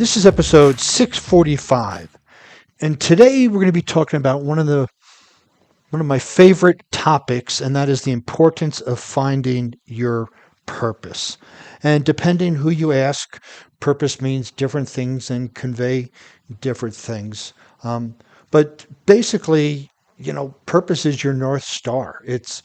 This is episode 645, and today we're going to be talking about one of my favorite topics, and that is the importance of finding your purpose. And depending who you ask, purpose means different things and convey different things. But basically, purpose is your North Star. It's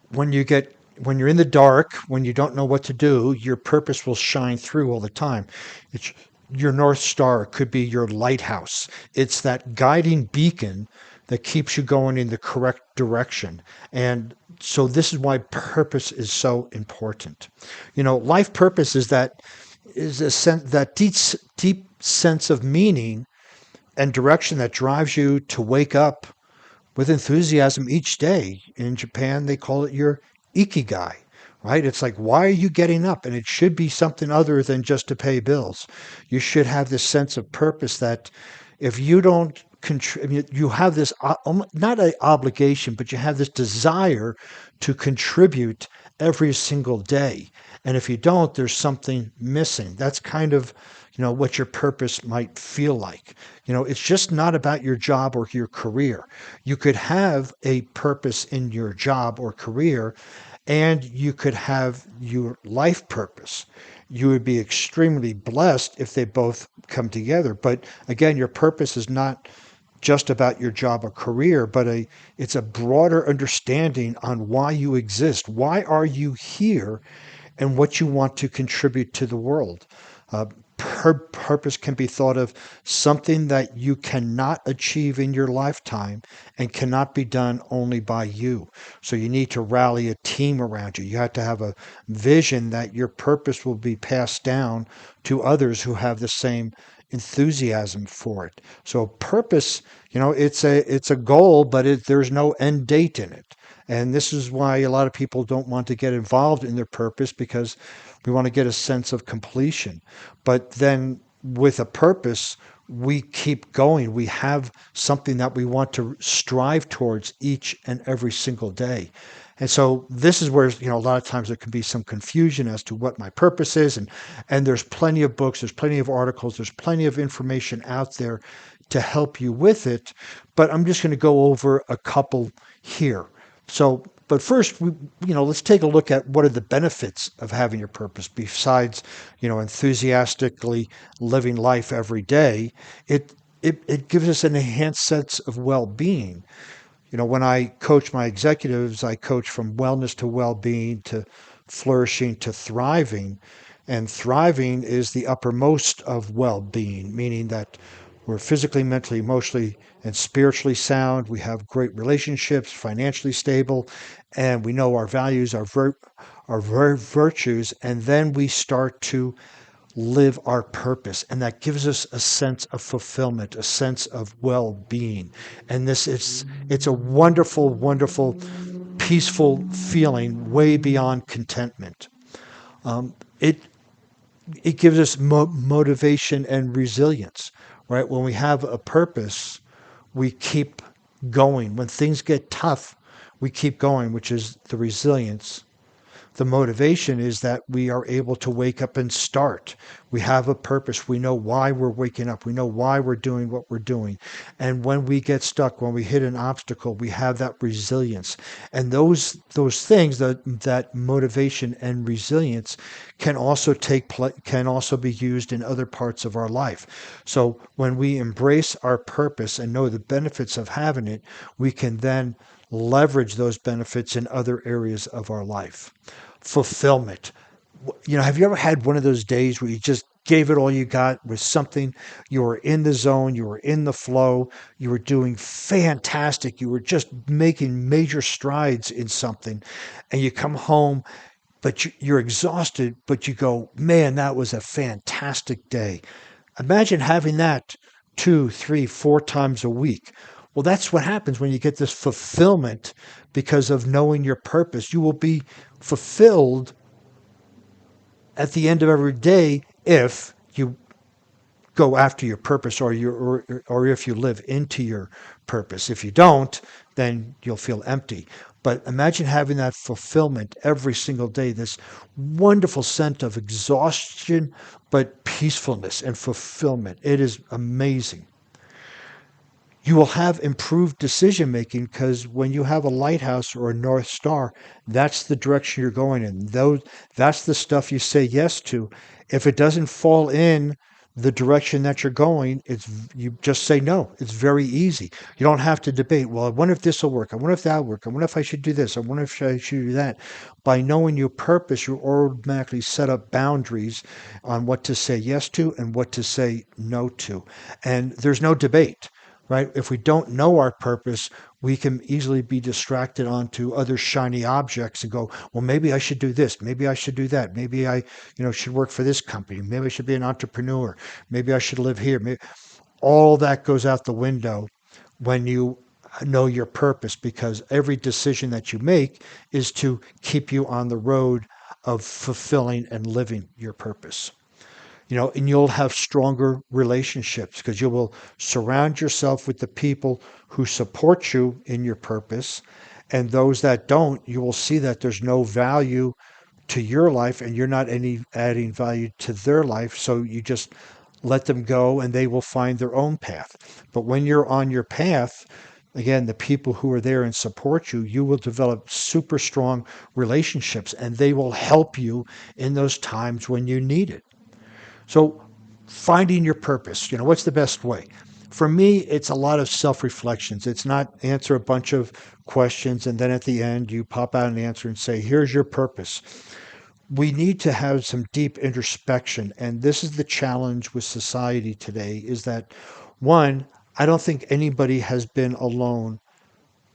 when you get when you're in the dark, when you don't know what to do, your purpose will shine through all the time. It's your North Star could be your lighthouse. It's that guiding beacon that keeps you going in the correct direction. And so this is why purpose is so important. Life purpose is that deep sense of meaning and direction that drives you to wake up with enthusiasm each day. In Japan, they call it your ikigai, right? It's like, why are you getting up? And it should be something other than just to pay bills. You should have this sense of purpose that if you don't contribute, you have this not an obligation, but you have this desire to contribute every single day. And if you don't, there's something missing. That's kind of, what your purpose might feel like. It's just not about your job or your career. You could have a purpose in your job or career, and you could have your life purpose. You would be extremely blessed if they both come together. But again, your purpose is not just about your job or career, but it's a broader understanding on why you exist. Why are you here and what you want to contribute to the world? Purpose can be thought of something that you cannot achieve in your lifetime and cannot be done only by you. So you need to rally a team around you. You have to have a vision that your purpose will be passed down to others who have the same enthusiasm for it. So purpose, it's a goal, but there's no end date in it. And this is why a lot of people don't want to get involved in their purpose, because we want to get a sense of completion. But then with a purpose, we keep going. We have something that we want to strive towards each and every single day. And so this is where, a lot of times there can be some confusion as to what my purpose is. And there's plenty of books, there's plenty of articles, there's plenty of information out there to help you with it. But I'm just going to go over a couple here. So, but first, let's take a look at what are the benefits of having your purpose besides, enthusiastically living life every day. It gives us an enhanced sense of well-being. When I coach my executives, I coach from wellness to well-being to flourishing to thriving. And thriving is the uppermost of well-being, meaning that we're physically, mentally, emotionally, and spiritually sound. We have great relationships, financially stable, and we know our values, our virtues, and then we start to live our purpose, and that gives us a sense of fulfillment, a sense of well-being. And it's a wonderful, wonderful, peaceful feeling, way beyond contentment. It it gives us motivation and resilience, right? When we have a purpose, we keep going. When things get tough, we keep going, which is the resilience. The motivation is that we are able to wake up and start. We have a purpose. We know why we're waking up. We know why we're doing what we're doing. And when we get stuck, when we hit an obstacle, we have that resilience. And those things, that motivation and resilience, can also be used in other parts of our life. So when we embrace our purpose and know the benefits of having it, we can then leverage those benefits in other areas of our life. Fulfillment. Have you ever had one of those days where you just gave it all you got with something? You were in the zone, you were in the flow, you were doing fantastic, you were just making major strides in something, and you come home, but you're exhausted, but you go, man, that was a fantastic day. Imagine having that 2, 3, 4 times a week. Well, that's what happens when you get this fulfillment because of knowing your purpose. You will be fulfilled at the end of every day if you go after your purpose, or if you live into your purpose. If you don't, then you'll feel empty. But imagine having that fulfillment every single day, this wonderful sense of exhaustion, but peacefulness and fulfillment. It is amazing. You will have improved decision making because when you have a lighthouse or a north star, that's the direction you're going in. That's the stuff you say yes to. If it doesn't fall in the direction that you're going, you just say no. It's very easy. You don't have to debate. Well, I wonder if this will work. I wonder if that will work. I wonder if I should do this. I wonder if I should do that. By knowing your purpose, you automatically set up boundaries on what to say yes to and what to say no to. And there's no debate, right? If we don't know our purpose, we can easily be distracted onto other shiny objects and go, well, maybe I should do this. Maybe I should do that. Maybe I, should work for this company. Maybe I should be an entrepreneur. Maybe I should live here. Maybe, all that goes out the window when you know your purpose, because every decision that you make is to keep you on the road of fulfilling and living your purpose. And you'll have stronger relationships because you will surround yourself with the people who support you in your purpose. And those that don't, you will see that there's no value to your life and you're not adding value to their life. So you just let them go and they will find their own path. But when you're on your path, again, the people who are there and support you, you will develop super strong relationships and they will help you in those times when you need it. So finding your purpose, what's the best way? For me, it's a lot of self-reflections. It's not answer a bunch of questions and then at the end you pop out an answer and say, here's your purpose. We need to have some deep introspection. And this is the challenge with society today is that one, I don't think anybody has been alone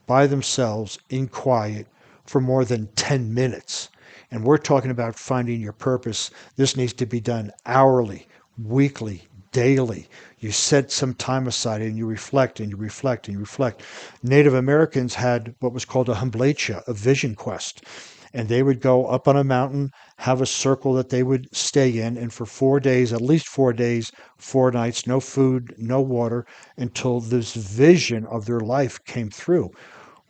by themselves in quiet for more than 10 minutes. And we're talking about finding your purpose. This needs to be done hourly, weekly, daily. You set some time aside and you reflect and you reflect and you reflect. Native Americans had what was called a humbletia, a vision quest. And they would go up on a mountain, have a circle that they would stay in, and for 4 days, at least 4 days, 4 nights, no food, no water, until this vision of their life came through.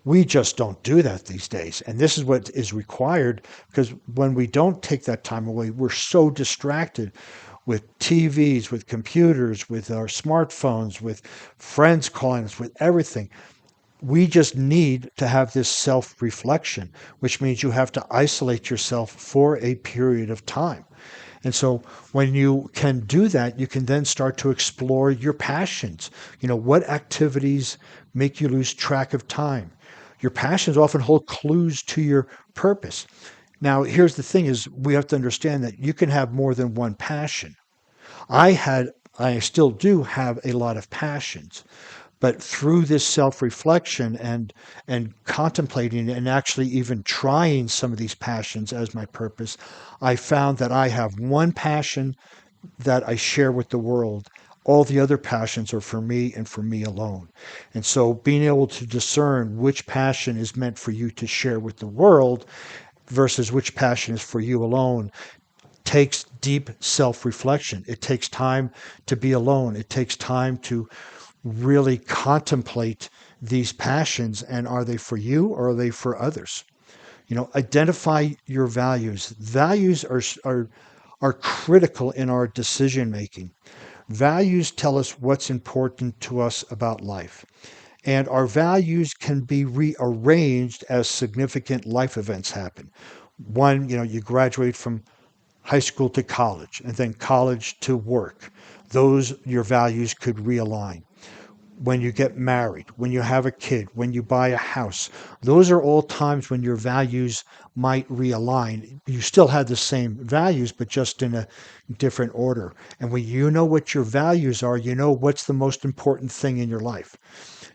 We just don't do that these days. And this is what is required because when we don't take that time away, we're so distracted with TVs, with computers, with our smartphones, with friends calling us, with everything. We just need to have this self reflection, which means you have to isolate yourself for a period of time. And so when you can do that, you can then start to explore your passions. What activities make you lose track of time? Your passions often hold clues to your purpose. Now, here's the thing is we have to understand that you can have more than one passion. I still do have a lot of passions, but through this self-reflection and contemplating and actually even trying some of these passions as my purpose, I found that I have one passion that I share with the world. All the other passions are for me and for me alone. And so being able to discern which passion is meant for you to share with the world versus which passion is for you alone takes deep self-reflection. It takes time to be alone. It takes time to really contemplate these passions and are they for you or are they for others? Identify your values. Values are critical in our decision making. Values tell us what's important to us about life. And our values can be rearranged as significant life events happen. One, you graduate from high school to college and then college to work. Your values could realign. When you get married, when you have a kid, when you buy a house, those are all times when your values might realign. You still have the same values, but just in a different order. And when you know what your values are, you know what's the most important thing in your life.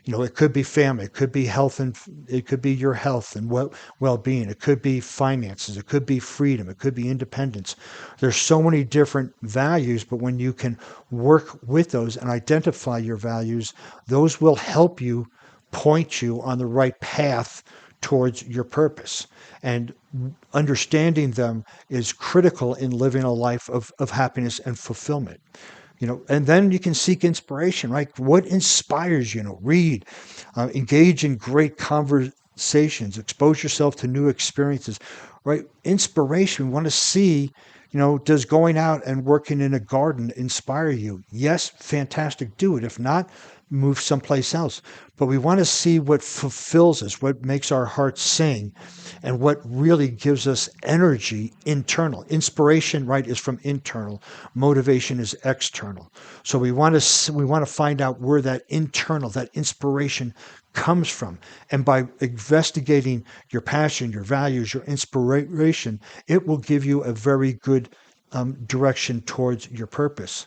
It could be family, it could be health, and it could be your health and well-being. It could be finances, it could be freedom, it could be independence. There's so many different values, but when you can work with those and identify your values, those will help you point you on the right path towards your purpose. And understanding them is critical in living a life of happiness and fulfillment. And then you can seek inspiration, right? What inspires you? Read, engage in great conversations, expose yourself to new experiences, right? Inspiration. We want to see, does going out and working in a garden inspire you? Yes, fantastic, do it. If not, move someplace else. But we want to see what fulfills us, what makes our hearts sing, and what really gives us energy internal. Inspiration, right, is from internal. Motivation is external. So we want to find out where that internal, that inspiration comes from. And by investigating your passion, your values, your inspiration, it will give you a very good direction towards your purpose.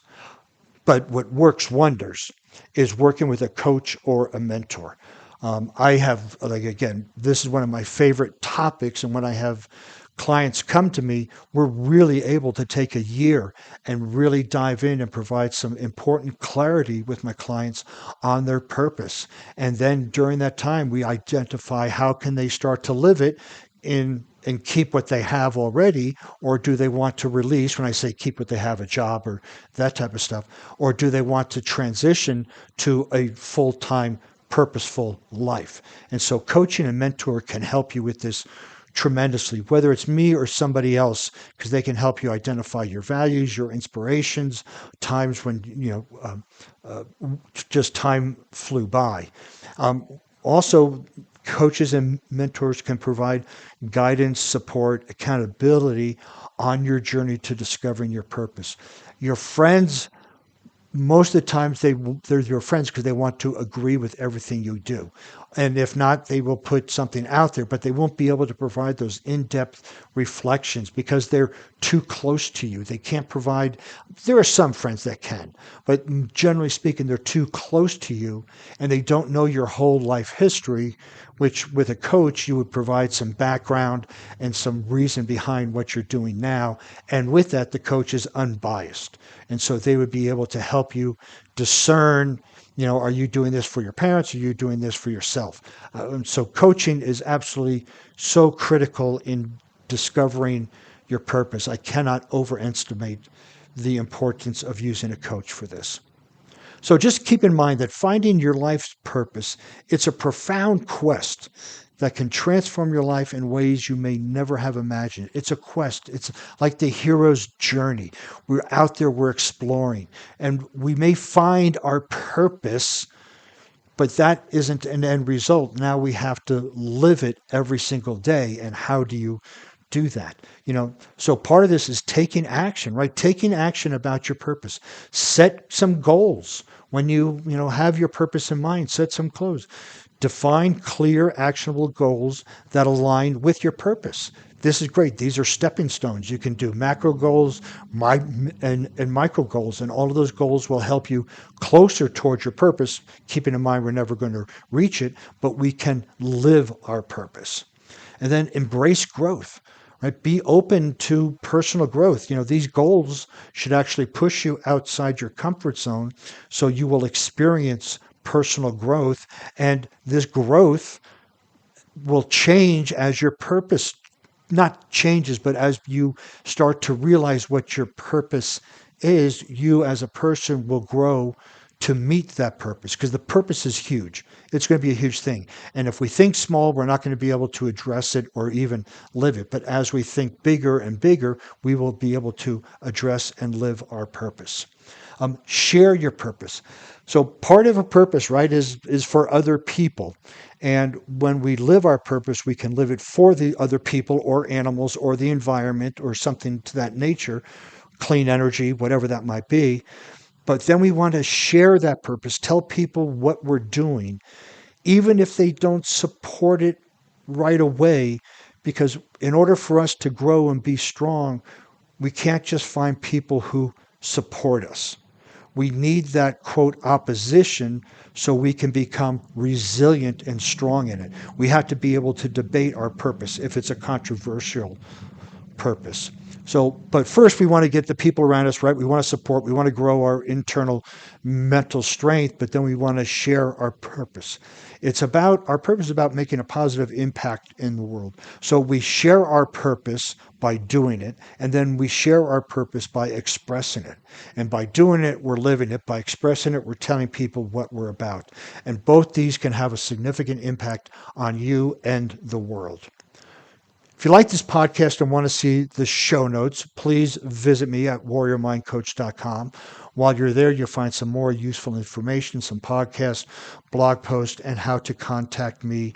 But what works wonders is working with a coach or a mentor. I have, like, again, this is one of my favorite topics. And when I have clients come to me, we're really able to take a year and really dive in and provide some important clarity with my clients on their purpose. And then during that time, we identify how can they start to live it in and keep what they have already, or do they want to release? When I say keep what they have, a job or that type of stuff, or do they want to transition to a full-time purposeful life? And so coaching and mentor can help you with this tremendously, whether it's me or somebody else, because they can help you identify your values, your inspirations, times when just time flew by. Also, coaches and mentors can provide guidance, support, accountability on your journey to discovering your purpose. Your friends, most of the times they're your friends because they want to agree with everything you do. And if not, they will put something out there, but they won't be able to provide those in-depth reflections because they're too close to you. They can't provide, there are some friends that can, but generally speaking, they're too close to you and they don't know your whole life history, which with a coach, you would provide some background and some reason behind what you're doing now. And with that, the coach is unbiased. And so they would be able to help you discern, are you doing this for your parents? Or are you doing this for yourself? So coaching is absolutely so critical in discovering your purpose. I cannot overestimate the importance of using a coach for this. So just keep in mind that finding your life's purpose, it's a profound quest that can transform your life in ways you may never have imagined. It's a quest. It's like the hero's journey. We're out there, we're exploring, and we may find our purpose, but that isn't an end result. Now we have to live it every single day. And how do you do that? So part of this is taking action, right? Taking action about your purpose. Set some goals. When you have your purpose in mind, set some goals. Define clear, actionable goals that align with your purpose. This is great. These are stepping stones. You can do macro goals and micro goals, and all of those goals will help you closer towards your purpose, keeping in mind we're never going to reach it, but we can live our purpose. And then embrace growth. Right? Be open to personal growth. These goals should actually push you outside your comfort zone so you will experience personal growth. And this growth will change as your purpose not changes, but as you start to realize what your purpose is, you as a person will grow to meet that purpose, because the purpose is huge. It's going to be a huge thing. And if we think small, we're not going to be able to address it or even live it. But as we think bigger and bigger, we will be able to address and live our purpose. Share your purpose. So part of a purpose, right, is for other people. And when we live our purpose, we can live it for the other people or animals or the environment or something to that nature, clean energy, whatever that might be. But then we want to share that purpose, tell people what we're doing, even if they don't support it right away, because in order for us to grow and be strong, we can't just find people who support us. We need that, quote, opposition so we can become resilient and strong in it. We have to be able to debate our purpose if it's a controversial purpose. So, but first we want to get the people around us right. We want to support, we want to grow our internal mental strength, but then we want to share our purpose. Our purpose is about making a positive impact in the world. So we share our purpose by doing it, and then we share our purpose by expressing it. And by doing it, we're living it. By expressing it, we're telling people what we're about. And both these can have a significant impact on you and the world. If you like this podcast and want to see the show notes, please visit me at warriormindcoach.com. While you're there, you'll find some more useful information, some podcasts, blog posts, and how to contact me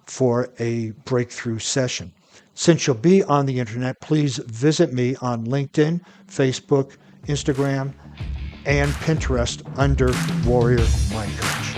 for a breakthrough session. Since you'll be on the internet, please visit me on LinkedIn, Facebook, Instagram, and Pinterest under Warrior Mind Coach.